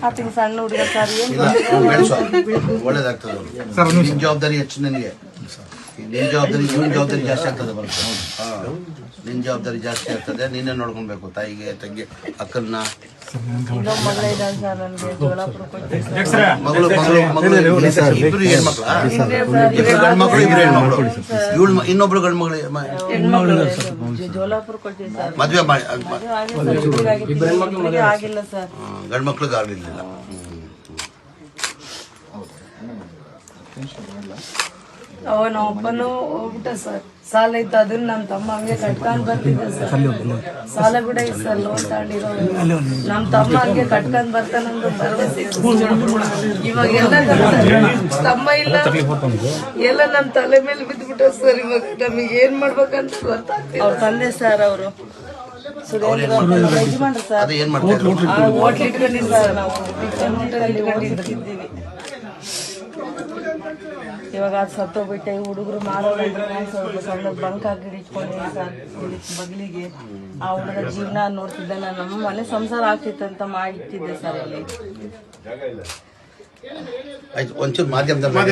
ಆತನ ಸಣ್ಣ ಹುಡುಗ ಸರ್ ಒಳ್ಳೇದಾಗ್ತದೆ. ನಿನ್ನ ಜವಾಬ್ದಾರಿ ಹೆಚ್ಚು ನನಗೆ. ನಿನ್ನ ಜವಾಬ್ದಾರಿ ಇವನ್ ಜವಾಬ್ದಾರಿ ಜಾಸ್ತಿ ಆಗ್ತದೆ ಬರುತ್ತೆ. ನಿನ್ನ ಜವಾಬ್ದಾರಿ ಜಾಸ್ತಿ ಆಗ್ತದೆ. ನೀನೇ ನೋಡ್ಕೊಳ್ಬೇಕು ತಾಯಿಗೆ, ತಂಗಿ, ಅಕ್ಕನ್ನ. ಇನ್ನೊಬ್ಬ ಮಗಳ ಇದ್ದಾಳೆ ಸರ್ ನನಗೆ ಜೋಲಾಪುರಕ್ಕೆ ಮಗಳು ಇಬ್ರು ಹೆಣ್ಮಕ್ಳ, ಇಬ್ರು ಗಂಡು ಮಕ್ಕಳು, ಇಬ್ರು ಹೆಣ್ಮಕ್ಳು. ಇನ್ನೊಬ್ರು ಗಂಡು ಮಗಳು ಜೋಲಾಪುರ ಕೊಟ್ಟಿವಿ ಸರ್. ಮದುವೆ ಮಾಡಿ ಆಗಿಲ್ಲ ಸರ್. ಗಂಡು ಮಕ್ಳಿಗೆ ಆಗಲಿಲ್ಲ. ಅವನ ಒಬ್ಬನು ಹೋಗ್ಬಿಟ್ಟ ಸರ್. ಸಾಲ ಇತ್ತು, ಅದನ್ನ ನಮ್ಮ ತಮ್ಮ ಹಂಗೆ ಕಟ್ಕೊಂಡ್ ಬರ್ತಿದ್ದ ಸರ್. ಸಾಲ ಕೂಡ ಇತ್ತು ಸರ್, ಲೋನ್ ತಗೊಂಡಿರೋ. ನಮ್ಮ ತಮ್ಮ ಹಂಗೆ ಕಟ್ಕೊಂಡ್ ಬರ್ತಾನಂದು ಭರವಸೆ ಇತ್ತು. ಇವಾಗ ಎಲ್ಲ ತಮ್ಮ ಇಲ್ಲ, ಎಲ್ಲ ನಮ್ಮ ತಲೆ ಮೇಲೆ ಬಿದ್ದ್ಬಿಟ್ಟ ಸರ್. ಇವಾಗ ನಮಗೆ ಏನ್ ಮಾಡ್ಬೇಕಂತ ಗೊತ್ತಾಗ್ತಿಲ್ಲ. ಅವ್ರ ತಂದೆ ಸರ್, ಅವರು ಯಜಮಾನ್ರು ಸರ್. Hotel ಇಟ್ಕೊಂಡಿದ್ದು sir. ನಾವು ಇಟ್ಕೊಂಡಿದ್ದೀವಿ. ಇವಾಗ ಅದು ಸತ್ತೋಗ್ಬಿಟ್ಟೆ. ಹುಡುಗರು ಮಾರೋದಂದ್ರೆ ಸ್ವಲ್ಪ ಸಣ್ಣ ಬಂಕ್ ಹಾಕಿ ಇಟ್ಕೊಂಡಿದ್ದೀನಿ ಸರ್ ಬಗ್ಲಿಗೆ. ಆ ಹುಡುಗ ಜೀವನ ನೋಡ್ತಿದ್ದೆ. ನಾನು ನಮ್ಮ ಮನೆ ಸಂಸಾರ ಆಗ್ತಿತ್ತಂತ ಮಾಡಿಟ್ಟಿದ್ದೆ ಸರ್. ಇಲ್ಲಿ ಒಂಚೂರು ಮಾಧ್ಯಮದಲ್ಲಿ